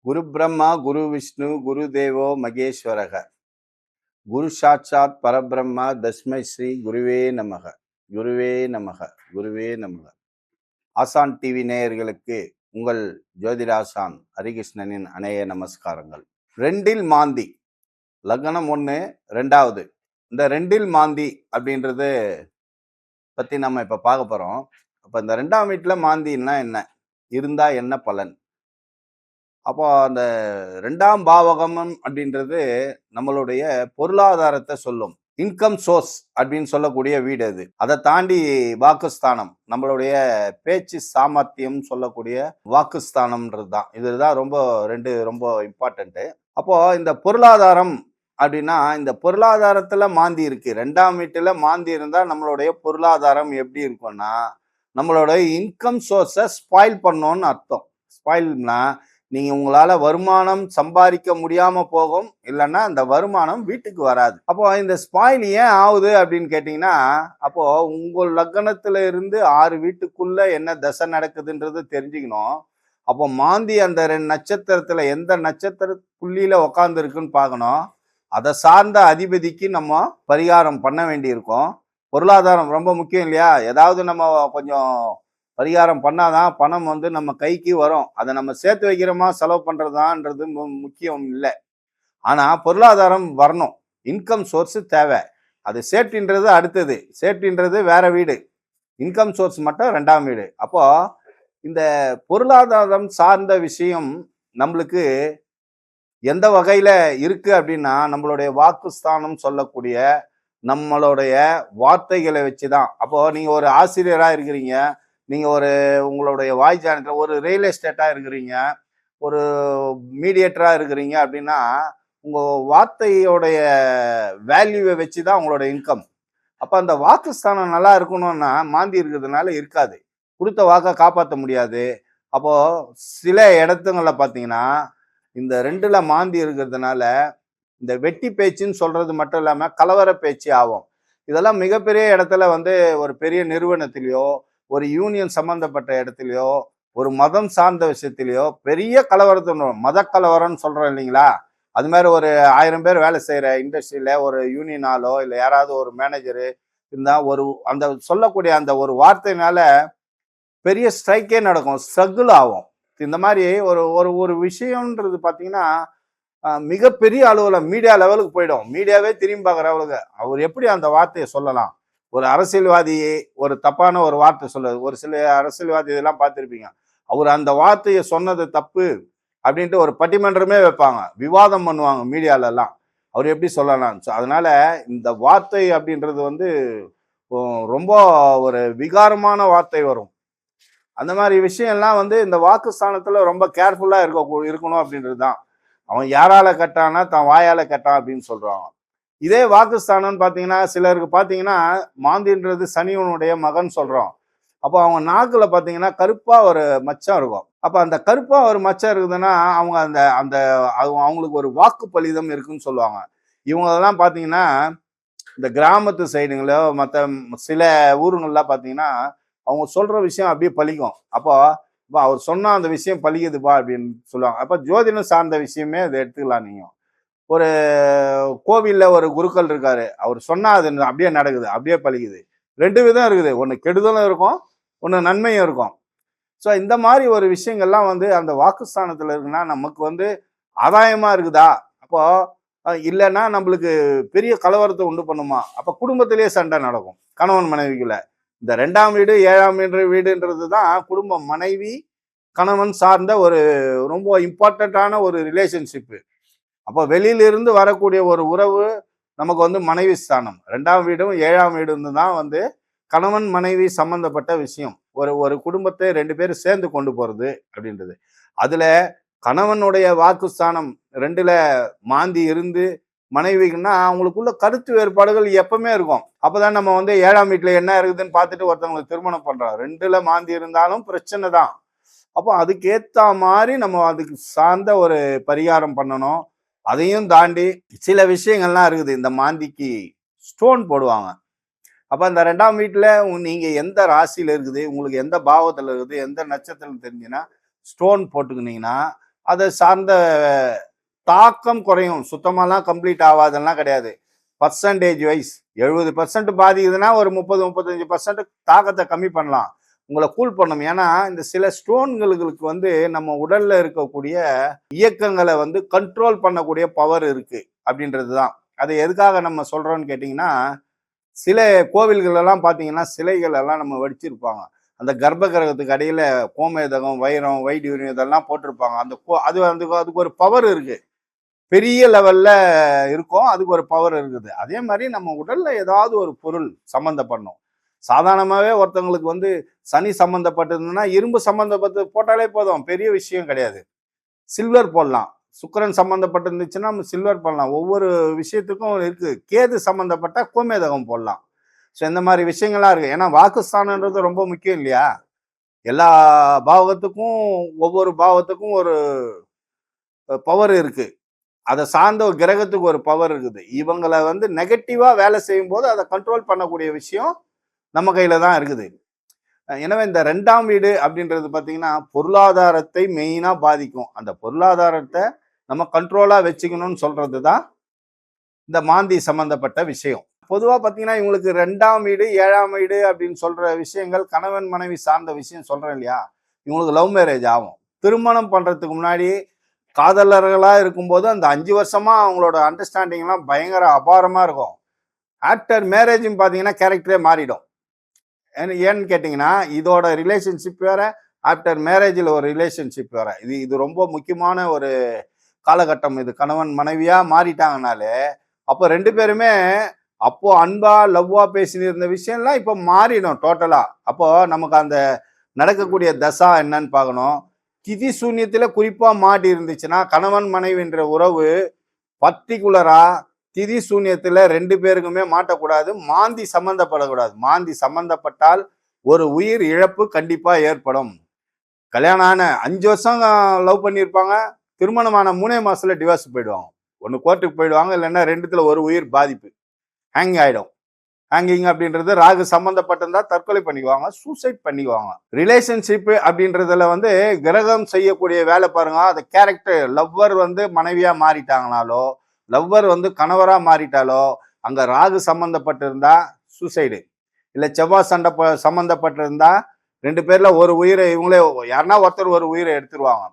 குரு பிரம்மா குரு விஷ்ணு குரு தேவோ மகேஸ்வரக குரு சாட்சாத் பரபிரம்மா தஸ்மை ஸ்ரீ குருவே நமக குருவே நமக குருவே நமக. ஆசான் டிவி நேயர்களுக்கு உங்கள் ஜோதிடாசான் ஹரிகிருஷ்ணனின் அநேக நமஸ்காரங்கள். ரெண்டில் மாந்தி லக்னம் ஒன்று, ரெண்டாவது. இந்த ரெண்டில் மாந்தி அப்படின்றது பற்றி நம்ம இப்போ பார்க்க போகிறோம். அப்போ இந்த ரெண்டாம் வீட்டில் மாந்தின்னா என்ன, இருந்தா என்ன பலன்? அப்போ அந்த ரெண்டாம் பாவகம் அப்படின்றது நம்மளுடைய பொருளாதாரத்தை சொல்லும். இன்கம் சோர்ஸ் அப்படின்னு சொல்லக்கூடிய வீடு அது. அதை தாண்டி வாக்குஸ்தானம், நம்மளுடைய பேச்சு சாமர்த்தியம் சொல்லக்கூடிய வாக்குஸ்தானம்ன்றது தான். இதுதான் ரொம்ப இம்பார்ட்டன்ட்டு. அப்போ இந்த பொருளாதாரம் அப்படின்னா, இந்த பொருளாதாரத்துல மாந்தி இருக்கு. ரெண்டாம் வீட்டுல மாந்தி இருந்தா நம்மளுடைய பொருளாதாரம் எப்படி இருக்கும்னா, நம்மளோட இன்கம் சோர்ஸை ஸ்பாயில் பண்ணோன்னு அர்த்தம். ஸ்பாயில்னா நீங்க உங்களால வருமானம் சம்பாதிக்க முடியாம போகும், இல்லைன்னா அந்த வருமானம் வீட்டுக்கு வராது. அப்போ இந்த ஸ்பாயில் ஏன் ஆகுது அப்படின்னு கேட்டீங்கன்னா, அப்போ உங்கள் லக்னத்துல இருந்து 6 வீட்டுக்குள்ள என்ன தசை நடக்குதுன்றது தெரிஞ்சுக்கணும். அப்போ மாந்தி அந்த 2 நட்சத்திரத்துல எந்த நட்சத்திர புள்ளியில உக்காந்து இருக்குன்னு பார்க்கணும். அதை சார்ந்த அதிபதிக்கு நம்ம பரிகாரம் பண்ண வேண்டியிருக்கும். பொருளாதாரம் ரொம்ப முக்கியம் இல்லையா? ஏதாவது நம்ம கொஞ்சம் பரிகாரம் பண்ணாதான் பணம் நம்ம கைக்கு வரும். அதை நம்ம சேர்த்து வைக்கிறோமா செலவு பண்றதான்றது முக்கியம் இல்லை. ஆனா பொருளாதாரம் வரணும், இன்கம் சோர்ஸ் தேவை. அது சேஃப்டின்றது அடுத்தது. சேஃப்டின்றது வேற வீடு, இன்கம் சோர்ஸ் மட்டும் ரெண்டாம் வீடு. அப்போ இந்த பொருளாதாரம் சார்ந்த விஷயம் நம்மளுக்கு எந்த வகையில இருக்கு அப்படின்னா, நம்மளுடைய வாக்குஸ்தானம் சொல்லக்கூடிய நம்மளுடைய வார்த்தைகளை வச்சுதான். அப்போ நீங்க ஒரு ஆசிரியரா இருக்கிறீங்க, நீங்க உங்களுடைய வாய் சேனல்ல ஒரு ரியல் எஸ்டேட்டா இருக்கிறீங்க, ஒரு மீடியேட்டரா இருக்கிறீங்க அப்படின்னா, உங்க வார்த்தையோடைய வேல்யூவை வச்சுதான் உங்களோட இன்கம். அப்ப அந்த வாக்குஸ்தானம் நல்லா இருக்கணும்னா மாந்தி இருக்கிறதுனால இருக்காது. கொடுத்த வாக்கை காப்பாற்ற முடியாது. அப்போ சில இடத்துங்களில் பார்த்தீங்கன்னா, இந்த 2ல மாந்தி இருக்கிறதுனால இந்த வெட்டி பேச்சுன்னு சொல்றது மட்டும் இல்லாம கலவர பேச்சு ஆகும். இதெல்லாம் மிகப்பெரிய இடத்துல ஒரு பெரிய நிறுவனத்திலேயோ, ஒரு யூனியன் சம்பந்தப்பட்ட இடத்துலையோ, ஒரு மதம் சார்ந்த விஷயத்திலேயோ பெரிய கலவரத்தை, மத கலவரம்னு சொல்றோம் இல்லைங்களா? அது மாதிரி ஒரு 1000 பேர் வேலை செய்யற இண்டஸ்ட்ரியில ஒரு யூனியனாலோ இல்லை யாராவது ஒரு மேனேஜரு இருந்தா அந்த சொல்லக்கூடிய அந்த ஒரு வார்த்தையினால பெரிய ஸ்ட்ரைக்கே நடக்கும், ஸ்ட்ரகிள் ஆகும். இந்த மாதிரி ஒரு ஒரு ஒரு விஷயம்ன்றது பார்த்தீங்கன்னா மிகப்பெரிய அளவுல மீடியா லெவலுக்கு போயிடும். மீடியாவே திரும்பி பார்க்குற அளவுக்கு அவர் எப்படி அந்த வார்த்தையை சொல்லலாம்? ஒரு அரசியல்வாதி ஒரு தப்பான ஒரு வார்த்தை சொல்லுது. ஒரு சில அரசியல்வாதி இதெல்லாம் பார்த்துருப்பீங்க. அவர் அந்த வார்த்தையை சொன்னது தப்பு அப்படின்ட்டு ஒரு பட்டிமன்றமே வைப்பாங்க, விவாதம் பண்ணுவாங்க மீடியால எல்லாம். அவர் எப்படி சொல்லலாம்? அதனால இந்த வார்த்தை அப்படின்றது ரொம்ப ஒரு விகாரமான வார்த்தை வரும். அந்த மாதிரி விஷயம்லாம் இந்த வாக்குஸ்தானத்துல ரொம்ப கேர்ஃபுல்லா இருக்கணும் அப்படின்றது தான். அவன் யாரால கட்டானா தான் வாயால கட்டான் அப்படின்னு சொல்றாங்க. இதே வாக்குஸ்தானம்னு பார்த்தீங்கன்னா, சிலருக்கு பார்த்தீங்கன்னா மாந்தின்றது சனியனுடைய மகன் சொல்றோம். அப்போ அவங்க நாக்குல பார்த்தீங்கன்னா கருப்பா ஒரு மச்சம் இருக்கும். அப்ப அந்த கருப்பா ஒரு மச்சம் இருக்குதுன்னா அவங்க அந்த அந்த அவங்களுக்கு ஒரு வாக்கு பலிதம் இருக்குன்னு சொல்லுவாங்க. இவங்களெல்லாம் பார்த்தீங்கன்னா இந்த கிராமத்து சைடுங்களோ மற்ற சில ஊருங்கள்லாம் பார்த்தீங்கன்னா அவங்க சொல்ற விஷயம் அப்படியே பலிக்கும். அப்போ அவர் சொன்னா அந்த விஷயம் பலிக்குதுப்பா அப்படின்னு சொல்லுவாங்க. அப்ப ஜோதிடம் சார்ந்த விஷயமே அதை எடுத்துக்கலாம். நீங்க ஒரு கோவில்ல ஒரு குருக்கள் இருக்காரு, அவர் சொன்னா அது அப்படியே நடக்குது, அப்படியே பலிக்குது. 2 விதம் இருக்குது, ஒண்ணு கெடுதலும் இருக்கும், ஒண்ணு நன்மையும் இருக்கும். ஸோ இந்த மாதிரி ஒரு விஷயங்கள்லாம் அந்த வாக்குஸ்தானத்துல இருக்குன்னா நமக்கு ஆதாயமா இருக்குதா? அப்போ இல்லைன்னா நம்மளுக்கு பெரிய கலவரத்தை உண்டு பண்ணுமா? அப்ப குடும்பத்திலேயே சண்டை நடக்கும் கணவன் மனைவிக்குள்ள. இந்த 2ஆம் வீடு 7ஆம் வீடுன்றது தான் குடும்பம், மனைவி கணவன் சார்ந்த ஒரு ரொம்ப இம்பார்ட்டண்ட்டான ஒரு ரிலேஷன்ஷிப்பு. அப்போ வெளியிலிருந்து வரக்கூடிய ஒரு உறவு நமக்கு மனைவி ஸ்தானம். 2ஆம் வீடும் 7ஆம் வீடும் தான் கணவன் மனைவி சம்பந்தப்பட்ட விஷயம். ஒரு குடும்பத்தை 2 பேரும் சேர்ந்து கொண்டு போறது அப்படின்றது. அதுல கணவனுடைய வாக்குஸ்தானம் 2ல மாந்தி இருந்து மனைவிக்குன்னா அவங்களுக்குள்ள கருத்து வேறுபாடுகள் எப்பவுமே இருக்கும். அப்பதான் நம்ம 7ஆம் வீட்டுல என்ன இருக்குதுன்னு பார்த்துட்டு ஒருத்தவங்களுக்கு திருமணம் பண்றோம். 2ல மாந்தி இருந்தாலும் பிரச்சனை தான். அப்போ அதுக்கேத்த மாதிரி நம்ம அதுக்கு சார்ந்த ஒரு பரிகாரம் பண்ணணும். அதையும் தாண்டி சில விஷயங்கள்லாம் இருக்குது. இந்த மாந்திக்கு ஸ்டோன் போடுவாங்க. அப்ப அந்த 2ஆம் வீட்டுல நீங்க எந்த ராசியில இருக்குது, உங்களுக்கு எந்த பாவத்துல இருக்குது, எந்த நட்சத்திரம் தெரிஞ்சுன்னா ஸ்டோன் போட்டுக்கினீங்கன்னா அதை சார்ந்த தாக்கம் குறையும். சுத்தமாலாம் கம்ப்ளீட் ஆகாதெல்லாம் கிடையாது. பர்சன்டேஜ் வைஸ் 70% பாதிக்குதுன்னா ஒரு 30-35% தாக்கத்தை கம்மி பண்ணலாம். உங்களை கூல் பண்ணும். ஏன்னா இந்த சில ஸ்டோன்களுக்கு வந்து நம்ம உடல்ல இருக்கக்கூடிய இயக்கங்களை வந்து கண்ட்ரோல் பண்ணக்கூடிய பவர் இருக்கு அப்படின்றது தான். அதை எதுக்காக நம்ம சொல்றோம்னு கேட்டிங்கன்னா, சில கோவில்கள் எல்லாம் பார்த்தீங்கன்னா சிலைகள் எல்லாம் நம்ம வடிச்சிருப்பாங்க. அந்த கர்ப்ப கிரகத்துக்கு அடியில கோமேதகம், வைரம், வைடூரியம் இதெல்லாம் போட்டிருப்பாங்க. அந்த அதுக்கு ஒரு பவர் இருக்கு. பெரிய லெவல்ல இருக்கும். அதுக்கு ஒரு பவர் இருக்குது. அதே மாதிரி நம்ம உடல்ல ஏதாவது ஒரு பொருள் சம்மந்தப்படணும். சாதாரணமாவே ஒருத்தவங்களுக்கு வந்து சனி சம்மந்தப்பட்டிருந்ததுன்னா இரும்பு சம்மந்தப்பட்டு போட்டாலே போதும். பெரிய விஷயம் கிடையாது. சில்வர் போடலாம். சுக்கிரன் சம்மந்தப்பட்டிருந்துச்சுன்னா நம்ம சில்வர் போடலாம். ஒவ்வொரு விஷயத்துக்கும் இருக்கு. கேது சம்மந்தப்பட்ட கோமேதகம் போடலாம். ஸோ இந்த மாதிரி விஷயங்கள்லாம் இருக்கு. ஏன்னா வாக்குஸ்தானன்றது ரொம்ப முக்கியம் இல்லையா? எல்லா பாவகத்துக்கும் ஒவ்வொரு பாவத்துக்கும் ஒரு பவர் இருக்கு. அதை சார்ந்த ஒரு கிரகத்துக்கு ஒரு பவர் இருக்குது. இவங்களை வந்து நெகட்டிவா வேலை செய்யும் போது அதை கண்ட்ரோல் பண்ணக்கூடிய விஷயம் நம்ம கையில தான் இருக்குது. எனவே இந்த 2ஆம் வீடு அப்படின்றது பார்த்தீங்கன்னா பொருளாதாரத்தை மெயினா பாதிக்கும். அந்த பொருளாதாரத்தை நம்ம கண்ட்ரோலா வச்சுக்கணும்னு சொல்றது தான் இந்த மாந்தி சம்பந்தப்பட்ட விஷயம். பொதுவா பார்த்தீங்கன்னா இவங்களுக்கு 2ஆம் வீடு 7ஆம் வீடு அப்படின்னு சொல்ற விஷயங்கள் கணவன் மனைவி சார்ந்த விஷயம் சொல்றேன் இல்லையா, இவங்களுக்கு லவ் மேரேஜ் ஆகும். திருமணம் பண்றதுக்கு முன்னாடி காதலர்களா இருக்கும்போது அந்த 5 வருஷமா அவங்களோட அண்டர்ஸ்டாண்டிங்லாம் பயங்கர அபாரமா இருக்கும். ஆஃப்டர் மேரேஜும் பார்த்தீங்கன்னா கேரக்டரே மாறிடும். ஏன்னு கேட்டிங்கன்னா இதோட ரிலேஷன்ஷிப் வேற, ஆஃப்டர் மேரேஜில் ஒரு ரிலேஷன்ஷிப் வேற. இது ரொம்ப முக்கியமான ஒரு காலகட்டம். இது கணவன் மனைவியா மாறிட்டாங்கனாலே அப்போ 2 பேருமே அப்போ அன்பா லவ்வா பேசினு இருந்த விஷயம்லாம் இப்போ மாறிடும் டோட்டலா. அப்போ நமக்கு அந்த நடக்கக்கூடிய தசா என்னன்னு பார்க்கணும். திதி சூன்யத்துல குறிப்பா மாட்டி இருந்துச்சுன்னா கணவன் மனைவின்ற உறவு பர்டிகுலரா திதி சூன்யத்துல 2 பேருக்குமே மாட்டக்கூடாது. மாந்தி சம்பந்தப்படக்கூடாது. மாந்தி சம்பந்தப்பட்டால் ஒரு உயிர் இழப்பு கண்டிப்பா ஏற்படும். கல்யாணம் ஆன 5 வருஷம் லவ் பண்ணியிருப்பாங்க. திருமணமான 3 மாசத்துல டிவோர்ஸ் போயிடுவாங்க. ஒன்று கோர்ட்டுக்கு போயிடுவாங்க, இல்லைன்னா 2த்துல ஒரு உயிர் பாதிப்பு ஹேங் ஆயிடும். ஹேங்கிங் அப்படின்றது ராகு சம்பந்தப்பட்டிருந்தா தற்கொலை பண்ணிக்குவாங்க, சூசைட் பண்ணிக்குவாங்க. ரிலேஷன்ஷிப் அப்படின்றதுல வந்து கிரகம் செய்யக்கூடிய வேலை பாருங்க. அந்த கேரக்டர் லவ்வர் வந்து மனைவியா மாறிட்டாங்கனாலோ, லவ்வர் வந்து கணவரா மாறிட்டாலோ, அங்க ராகு சம்பந்தப்பட்டிருந்தா சூசைடு, இல்ல செவ்வாய் சம்பந்தப்பட்டிருந்தா 2 பேர்ல ஒரு உயிரை இவங்களே யாருன்னா ஒருத்தர் ஒரு உயிரை எடுத்துருவாங்க.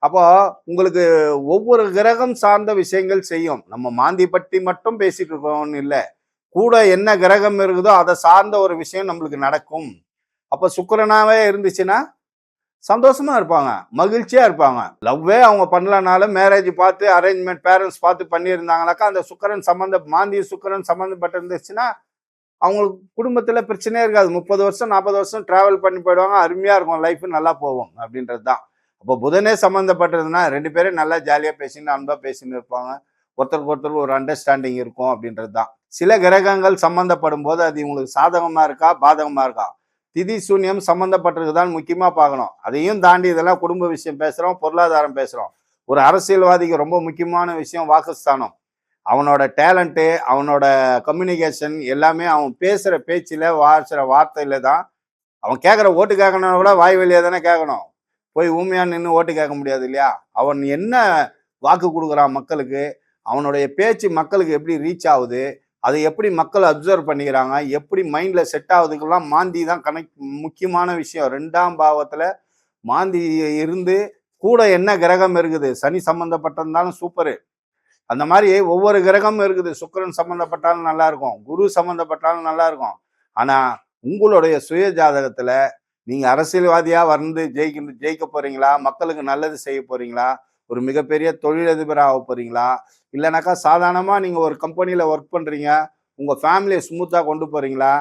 அப்போ உங்களுக்கு ஒவ்வொரு கிரகம் சார்ந்த விஷயங்கள் செய்யும். நம்ம மாந்தி பற்றி மட்டும் பேசிட்டு இருக்கோம்னு இல்லை, கூட என்ன கிரகம் இருக்குதோ அதை சார்ந்த ஒரு விஷயம் நம்மளுக்கு நடக்கும். அப்ப சுக்கிரனாவே இருந்துச்சுன்னா சந்தோஷமா இருப்பாங்க, மகிழ்ச்சியா இருப்பாங்க. லவ்வே அவங்க பண்ணலனாலும் மேரேஜ் பார்த்து அரேஞ்ச்மெண்ட் பேரண்ட்ஸ் பார்த்து பண்ணியிருந்தாங்கனாக்கா அந்த சுக்கிரன் மாந்தி சுக்கிரன் சம்மந்தப்பட்டு இருந்துச்சுன்னா அவங்களுக்கு குடும்பத்துல பிரச்சனையே இருக்காது. 30 வருஷம் 40 வருஷம் டிராவல் பண்ணி போயிடுவாங்க. அருமையா இருக்கும், லைஃப் நல்லா போகும் அப்படின்றது தான். அப்போ புதனே சம்மந்தப்பட்டதுன்னா 2 பேரும் நல்லா ஜாலியா பேசின்னு அன்பா பேசின்னு இருப்பாங்க. ஒருத்தருக்கு ஒருத்தருக்கு ஒரு அண்டர்ஸ்டாண்டிங் இருக்கும் அப்படின்றது தான். சில கிரகங்கள் சம்பந்தப்படும் போது அது இவங்களுக்கு சாதகமா இருக்கா பாதகமா இருக்கா, திதி சூன்யம் சம்பந்தப்பட்டிருக்குதான் முக்கியமா பார்க்கணும். அதையும் தாண்டி இதெல்லாம் குடும்ப விஷயம் பேசுறோம், பொருளாதாரம் பேசுறோம். ஒரு அரசியல்வாதிக்கு ரொம்ப முக்கியமான விஷயம் வாக்குஸ்தானம். அவனோட டேலண்ட்டு, அவனோட கம்யூனிகேஷன் எல்லாமே அவன் பேசுற பேச்சில் வாசுற வார்த்தையில தான். அவன் கேட்குற ஓட்டு கேட்கணும்னா கூட வாய் வழியாக தானே கேட்கணும். போய் ஊமையா நின்று ஓட்டு கேட்க முடியாது இல்லையா? அவன் என்ன வாக்கு கொடுக்குறான் மக்களுக்கு, அவனுடைய பேச்சு மக்களுக்கு எப்படி ரீச் ஆகுது, அதை எப்படி மக்கள் அப்சர்வ் பண்ணிக்கிறாங்க, எப்படி மைண்ட்ல செட் ஆகுதுக்கெல்லாம் மாந்தி தான் முக்கியமான விஷயம். 2ஆம் பாவத்துல மாந்தி இருந்து கூட என்ன கிரகம் இருக்குது, சனி சம்பந்தப்பட்டிருந்தாலும் சூப்பரு. அந்த மாதிரி ஒவ்வொரு கிரகமும் இருக்குது. சுக்கிரன் சம்பந்தப்பட்டாலும் நல்லா இருக்கும், குரு சம்பந்தப்பட்டாலும் நல்லா இருக்கும். ஆனா உங்களுடைய சுய ஜாதகத்துல நீங்க அரசியல்வாதியா வந்து ஜெயிக்க போறீங்களா, மக்களுக்கு நல்லது செய்ய போறீங்களா, ஒரு மிகப்பெரிய தொழிலதிபராக போறீங்களா, இல்லைனாக்கா சாதாரணமா நீங்க ஒரு கம்பெனியில ஒர்க் பண்றீங்க, உங்க ஃபேமிலியை ஸ்மூத்தா கொண்டு போறீங்களா,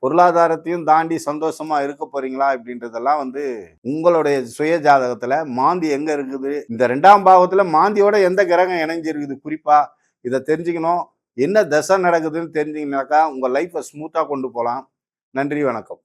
பொருளாதாரத்தையும் தாண்டி சந்தோஷமா இருக்க போறீங்களா அப்படின்றதெல்லாம் வந்து உங்களுடைய சுய ஜாதகத்துல மாந்தி எங்க இருக்குது, இந்த 2ஆம் பாவத்துல மாந்தியோட எந்த கிரகம் இணைஞ்சிருக்குது குறிப்பா, இதை தெரிஞ்சுக்கணும். என்ன தசை நடக்குதுன்னு தெரிஞ்சிங்கனாக்கா உங்க லைஃப்பை ஸ்மூத்தா கொண்டு போகலாம். நன்றி, வணக்கம்.